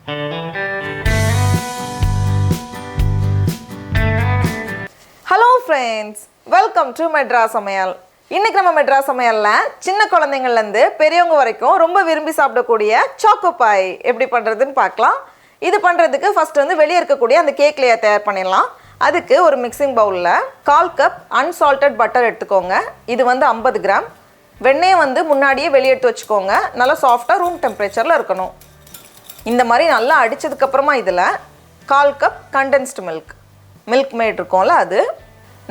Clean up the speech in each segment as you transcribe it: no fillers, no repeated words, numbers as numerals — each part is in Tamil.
Hello friends, welcome to Madras சமையல். இன்னைக்கு நம்ம மெட்ராஸ் சமையல்ல சின்ன குழந்தைங்கள்லேருந்து பெரியவங்க வரைக்கும் ரொம்ப விரும்பி சாப்பிடக்கூடிய சாக்கோ பாய் எப்படி பண்ணுறதுன்னு பார்க்கலாம். இது பண்ணுறதுக்கு ஃபர்ஸ்ட் வந்து வெளியே இருக்கக்கூடிய அந்த கேக் லேயர் தயார் பண்ணிடலாம். அதுக்கு ஒரு மிக்சிங் பவுலில் 1/4 கப் unsalted பட்டர் எடுத்துக்கோங்க. இது வந்து 50 கிராம். வெண்ணெயை வந்து முன்னாடியே வெளியே எடுத்து வச்சுக்கோங்க. நல்லா சாஃப்டாக ரூம் டெம்பரேச்சரில் இருக்கணும். இந்த மாதிரி நல்லா அடித்ததுக்கப்புறமா இதில் 1/4 கப் கண்டென்ஸ்டு மில்க் மேட் இருக்கும்ல, அது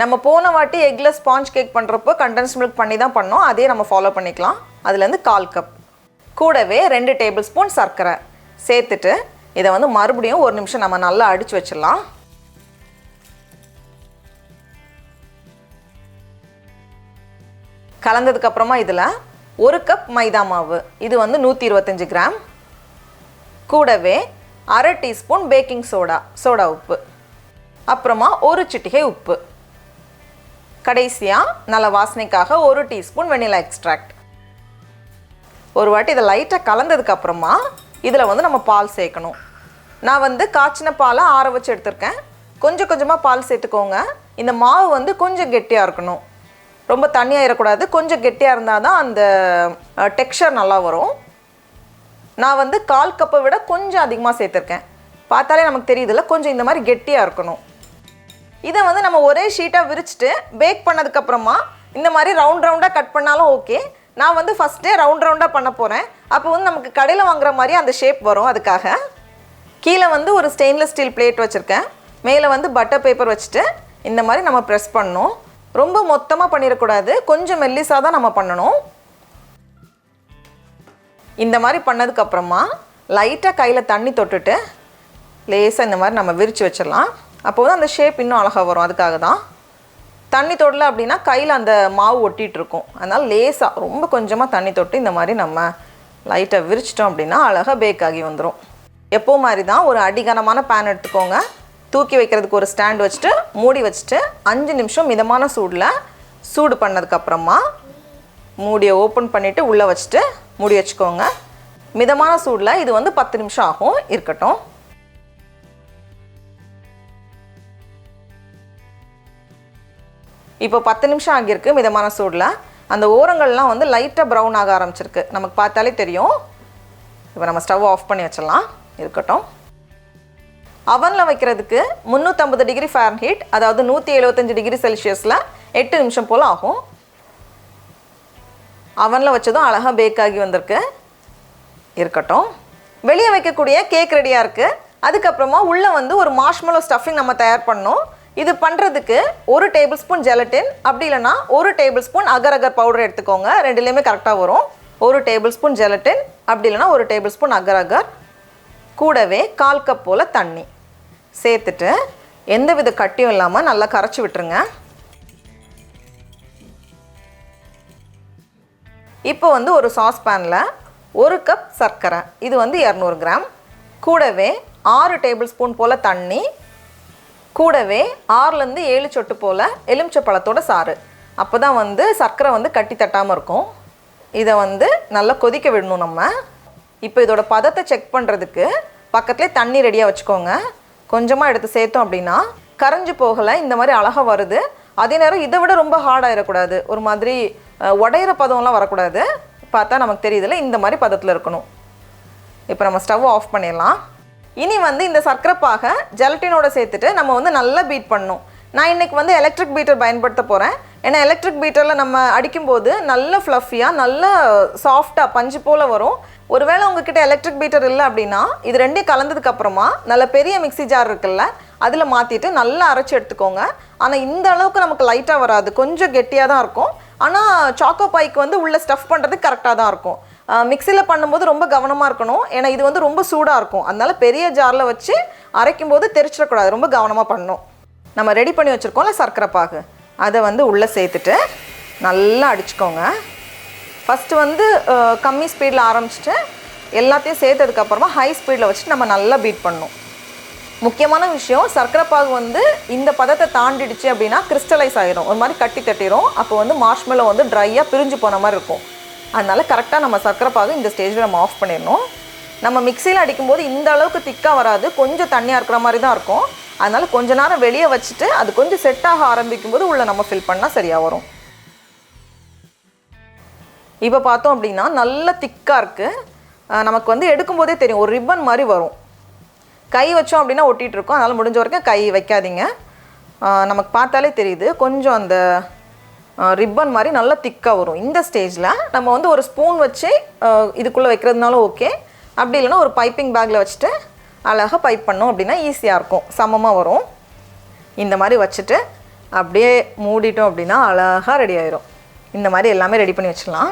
நம்ம போன வாட்டி எக்லெஸ் ஸ்பாஞ்ச் கேக் பண்ணுறப்போ கண்டென்ஸ்ட் மில்க் பண்ணி தான் பண்ணோம். அதே நம்ம ஃபாலோ பண்ணிக்கலாம். அதுலேருந்து 1/4 கப் கூடவே 2 டேபிள் ஸ்பூன் சர்க்கரை சேர்த்துட்டு இதை வந்து மறுபடியும் ஒரு நிமிஷம் நம்ம நல்லா அடித்து வச்சிடலாம். கலந்ததுக்கப்புறமா இதில் 1 கப் மைதா மாவு, இது வந்து 125 கிராம், கூடவே 1/2 டீஸ்பூன் பேக்கிங் சோடா உப்பு, அப்புறமா 1 சிட்டிகை உப்பு, கடைசியாக நல்ல வாசனைக்காக 1 டீஸ்பூன் வெனிலா எக்ஸ்ட்ராக்ட். ஒரு வாட்டி இதை லைட்டாக கலந்ததுக்கப்புறமா இதில் வந்து நம்ம பால் சேர்க்கணும். நான் வந்து காய்ச்சின பாலை ஆற வச்சு எடுத்திருக்கேன். கொஞ்சம் கொஞ்சமாக பால் சேர்த்துக்கோங்க. இந்த மாவு வந்து கொஞ்சம் கெட்டியாக இருக்கணும், ரொம்ப தண்ணியாக இருக்கக்கூடாது. கொஞ்சம் கெட்டியாக இருந்தால் தான் அந்த டெக்ஸ்சர் நல்லா வரும். நான் வந்து 1/4 கப்பை விட கொஞ்சம் அதிகமாக சேர்த்துருக்கேன். பார்த்தாலே நமக்கு தெரியுதுல்ல, கொஞ்சம் இந்த மாதிரி கெட்டியாக இருக்கணும். இதை வந்து நம்ம ஒரே ஷீட்டாக விரிச்சிட்டு பேக் பண்ணதுக்கப்புறமா இந்த மாதிரி ரவுண்டாக கட் பண்ணாலும் ஓகே. நான் வந்து ஃபஸ்ட்டே ரவுண்டாக பண்ண போகிறேன். அப்போ வந்து நமக்கு கடையில் வாங்குற மாதிரி அந்த ஷேப் வரும். அதுக்காக கீழே வந்து ஒரு ஸ்டெயின்லெஸ் ஸ்டீல் பிளேட் வச்சுருக்கேன். மேலே வந்து பட்டர் பேப்பர் வச்சுட்டு இந்த மாதிரி நம்ம ப்ரெஸ் பண்ணணும். ரொம்ப மொத்தமாக பண்ணிடக்கூடாது, கொஞ்சம் மெல்லிசாக தான் நம்ம பண்ணணும். இந்த மாதிரி பண்ணதுக்கப்புறமா லைட்டாக கையில் தண்ணி தொட்டுட்டு லேசாக இந்த மாதிரி நம்ம விரித்து வச்சிடலாம். அப்போ வந்து அந்த ஷேப் இன்னும் அழகாக வரும். அதுக்காக தான். தண்ணி தொடலை அப்படின்னா கையில் அந்த மாவு ஒட்டிகிட்ருக்கும். அதனால் லேசாக ரொம்ப கொஞ்சமாக தண்ணி தொட்டு இந்த மாதிரி நம்ம லைட்டாக விரிச்சிட்டோம் அப்படின்னா அழகாக பேக் ஆகி வந்துடும். எப்போ மாதிரி தான் ஒரு அடிகனமான பேன் எடுத்துக்கோங்க. தூக்கி வைக்கிறதுக்கு ஒரு ஸ்டாண்ட் வச்சுட்டு மூடி வச்சுட்டு 5 நிமிஷம் மிதமான சூடு பண்ணதுக்கப்புறமா மூடியை ஓப்பன் பண்ணிவிட்டு உள்ளே வச்சுட்டு மூடி வச்சுக்கோங்க. மிதமான சூடில் இது வந்து 10 நிமிஷம் ஆகும். இருக்கட்டும். இப்போ 10 நிமிஷம் ஆகியிருக்கு மிதமான சூடில். அந்த ஓரங்கள்லாம் வந்து லைட்டாக ப்ரௌன் ஆக ஆரம்பிச்சிருக்கு, நமக்கு பார்த்தாலே தெரியும். இப்போ நம்ம ஸ்டவ் ஆஃப் பண்ணி வச்சிடலாம். இருக்கட்டும். அவனில் வைக்கிறதுக்கு 350 டிகிரி ஃபாரன்ஹீட், அதாவது 175 டிகிரி செல்சியஸில் 8 நிமிஷம் போல் ஆகும். அவனில் வச்சதும் அழகாக பேக் ஆகி வந்திருக்கு. இருக்கட்டும். வெளியே வைக்கக்கூடிய கேக் ரெடியாக இருக்குது. அதுக்கப்புறமா உள்ளே வந்து ஒரு மார்ஷ்மெல்லோ ஸ்டஃபிங் நம்ம தயார் பண்ணோம். இது பண்ணுறதுக்கு 1 டேபிள் ஸ்பூன் ஜெலட்டின், அப்படி இல்லைனா 1 டேபிள் ஸ்பூன் அகர் பவுடர் எடுத்துக்கோங்க. ரெண்டுலேயுமே கரெக்டாக வரும். 1 டேபிள் ஸ்பூன் ஜெலட்டின், அப்படி இல்லைனா 1 டேபிள் ஸ்பூன் அகர், கூடவே 1/4 கப் போல் தண்ணி சேர்த்துட்டு எந்தவித கட்டியும் இல்லாமல் நல்லா கரைச்சி விட்டுருங்க. இப்போ வந்து ஒரு சாஸ் பேனில் 1 கப் சர்க்கரை, இது வந்து 200 கிராம், கூடவே 6 டேபிள் ஸ்பூன் போல் தண்ணி, கூடவே 6லேருந்து 7 சொட்டு போல் எலுமிச்சை பழத்தோட சாறு. அப்போ தான் வந்து சர்க்கரை வந்து கட்டி தட்டாமல் இருக்கும். இதை வந்து நல்லா கொதிக்க விடணும் நம்ம. இப்போ இதோட பதத்தை செக் பண்ணுறதுக்கு பக்கத்துலேயே தண்ணி ரெடியாக வச்சுக்கோங்க. கொஞ்சமாக எடுத்து சேர்த்தோம் அப்படின்னா கரைஞ்சி போகலை, இந்த மாதிரி அழகாக வருது. அதே நேரம் இதை விட ரொம்ப ஹார்டாகிடக்கூடாது, ஒரு மாதிரி உடையிற பதம்லாம் வரக்கூடாது. பார்த்தா நமக்கு தெரியுதுல்ல, இந்த மாதிரி பதத்தில் இருக்கணும். இப்போ நம்ம ஸ்டவ் ஆஃப் பண்ணிடலாம். இனி வந்து இந்த சர்க்கரை பாகை ஜெலட்டினோட சேர்த்துட்டு நம்ம வந்து நல்லா பீட் பண்ணணும். நான் இன்றைக்கி வந்து எலக்ட்ரிக் பீட்டர் பயன்படுத்த போகிறேன். ஏன்னா எலக்ட்ரிக் பீட்டரில் நம்ம அடிக்கும்போது நல்ல ஃப்ளஃபியாக நல்ல சாஃப்டாக பஞ்சு போல் வரும். ஒருவேளை உங்ககிட்ட எலக்ட்ரிக் பீட்டர் இல்லை அப்படின்னா இது ரெண்டையும் கலந்ததுக்கப்புறமா நல்ல பெரிய மிக்ஸி ஜார் இருக்குல்ல, அதில் மாற்றிட்டு நல்லா அரைச்சி எடுத்துக்கோங்க. ஆனால் இந்த அளவுக்கு நமக்கு லைட்டாக வராது, கொஞ்சம் கெட்டியாக தான் இருக்கும். ஆனால் சாக்கோ பாய்க்கு வந்து உள்ளே ஸ்டஃப் பண்ணுறதுக்கு கரெக்டாக தான் இருக்கும். மிக்சியில் பண்ணும்போது ரொம்ப கவனமாக இருக்கணும், ஏன்னா இது வந்து ரொம்ப சூடாக இருக்கும். அதனால் பெரிய ஜாரில் வச்சு அரைக்கும்போது தெரிச்சிடக்கூடாது, ரொம்ப கவனமாக பண்ணணும். நம்ம ரெடி பண்ணி வச்சுருக்கோம்ல சர்க்கரை பாகு, அதை வந்து உள்ளே சேர்த்துட்டு நல்லா அடிச்சுக்கோங்க. ஃபஸ்ட்டு வந்து கம்மி ஸ்பீடில் ஆரம்பிச்சுட்டு எல்லாத்தையும் சேர்த்ததுக்கப்புறமா ஹை ஸ்பீடில் வச்சுட்டு நம்ம நல்லா பீட் பண்ணணும். முக்கியமான விஷயம், சர்க்கரை பாகு வந்து இந்த பதத்தை தாண்டிடுச்சு அப்படின்னா கிறிஸ்டலைஸ் ஆகிரும், ஒரு மாதிரி கட்டி தட்டிடும். அப்போ வந்து மார்ஷ்மெல்லோ வந்து ட்ரையாக பிரிஞ்சு போன மாதிரி இருக்கும். அதனால் கரெக்டாக நம்ம சர்க்கரை பாகு இந்த ஸ்டேஜில் நம்ம ஆஃப் பண்ணிடணும். நம்ம மிக்சியில் அடிக்கும்போது இந்த அளவுக்கு திக்காக வராது, கொஞ்சம் தண்ணியாக இருக்கிற மாதிரி தான் இருக்கும். அதனால் கொஞ்ச நேரம் வெளியே வச்சுட்டு அது கொஞ்சம் செட் ஆக ஆரம்பிக்கும் போது உள்ளே நம்ம ஃபில் பண்ணால் சரியாக வரும். இப்போ பார்த்தோம் அப்படின்னா நல்ல திக்காக இருக்குது. நமக்கு வந்து எடுக்கும்போதே தெரியும், ஒரு ரிப்பன் மாதிரி வரும். கை வச்சோம் அப்படின்னா ஒட்டிகிட்டு இருக்கோம், அதனால் முடிஞ்ச வரைக்கும் கை வைக்காதீங்க. நமக்கு பார்த்தாலே தெரியுது கொஞ்சம் அந்த ரிப்பன் மாதிரி நல்லா திக்காக வரும். இந்த ஸ்டேஜில் நம்ம வந்து ஒரு ஸ்பூன் வச்சு இதுக்குள்ளே வைக்கிறதுனாலும் ஓகே, அப்படி இல்லைன்னா ஒரு பைப்பிங் பேக்கில் வச்சுட்டு அழகாக பைப் பண்ணோம் அப்படின்னா ஈஸியாக இருக்கும், சமமாக வரும். இந்த மாதிரி வச்சுட்டு அப்படியே மூடிட்டோம் அப்படின்னா அழகாக ரெடி ஆயிரும். இந்த மாதிரி எல்லாமே ரெடி பண்ணி வச்சிடலாம்.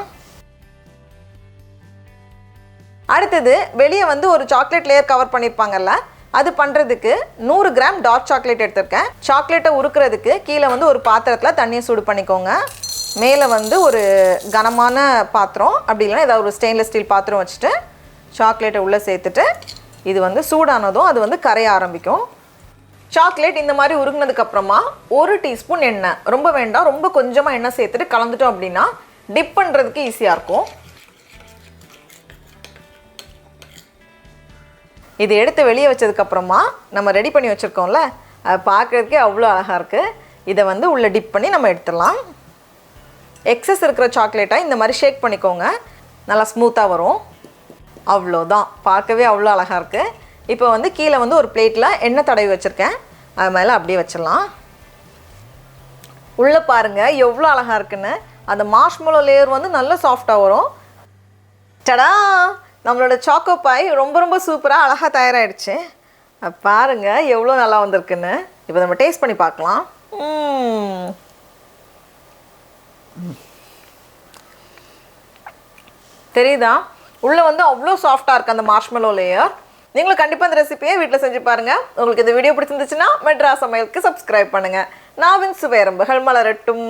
அடுத்தது வெளியே வந்து ஒரு சாக்லேட் லேயர் கவர் பண்ணியிருப்பாங்கல்ல, அது பண்ணுறதுக்கு 100 கிராம் டார்க் சாக்லேட் எடுத்திருக்கேன். சாக்லேட்டை உருக்கிறதுக்கு கீழே வந்து ஒரு பாத்திரத்தில் தண்ணியை சூடு பண்ணிக்கோங்க. மேலே வந்து ஒரு கனமான பாத்திரம், அப்படி இல்லைன்னா ஏதாவது ஒரு ஸ்டெயின்லெஸ் ஸ்டீல் பாத்திரம் வச்சுட்டு சாக்லேட்டை உள்ளே சேர்த்துட்டு இது வந்து சூடானதும் அது வந்து கரைய ஆரம்பிக்கும். சாக்லேட் இந்த மாதிரி உருகினதுக்கப்புறமா 1 டீஸ்பூன் எண்ணெய், ரொம்ப வேண்டாம், ரொம்ப கொஞ்சமாக எண்ணெய் சேர்த்துட்டு கலந்துட்டோம் அப்படின்னா டிப் பண்ணுறதுக்கு ஈஸியாக இருக்கும். இது எடுத்து வெளியே வச்சதுக்கப்புறமா நம்ம ரெடி பண்ணி வச்சுருக்கோம்ல, அது பார்க்குறதுக்கே அவ்வளோ அழகாக இருக்குது. இதை வந்து உள்ளே டிப் பண்ணி நம்ம எடுத்துடலாம். எக்ஸஸ் இருக்கிற சாக்லேட்டை இந்த மாதிரி ஷேக் பண்ணிக்கோங்க, நல்லா ஸ்மூத்தாக வரும். அவ்வளோதான், பார்க்கவே அவ்வளோ அழகாக இருக்குது. இப்போ வந்து கீழே வந்து ஒரு பிளேட்டில் எண்ணெய் தடவி வச்சுருக்கேன், அது மேலே அப்படியே வச்சிடலாம். உள்ளே பாருங்கள் எவ்வளோ அழகாக இருக்குன்னு. அந்த மார்ஷ்மெல்லோ லேயர் வந்து நல்லா சாஃப்டாக வரும். டடா, நம்மளோட சாக்கோ பாய் ரொம்ப ரொம்ப சூப்பராக அழகாக தயாராகிடுச்சு. பாருங்கள் எவ்வளோ நல்லா வந்திருக்குன்னு. இப்போ நம்ம டேஸ்ட் பண்ணி பார்க்கலாம். தெரியுதா, உள்ளே வந்து அவ்வளோ சாஃப்டாக இருக்குது அந்த மார்ஷ்மெல்லோ லேயர். நீங்களும் கண்டிப்பாக இந்த ரெசிபியை வீட்டில் செஞ்சு பாருங்கள். உங்களுக்கு இந்த வீடியோ பிடிச்சிருந்துச்சுன்னா மெட்ராஸ் சமையலுக்கு சப்ஸ்கிரைப் பண்ணுங்கள். நாவின் சுவையரம்புகள் மலரட்டும்.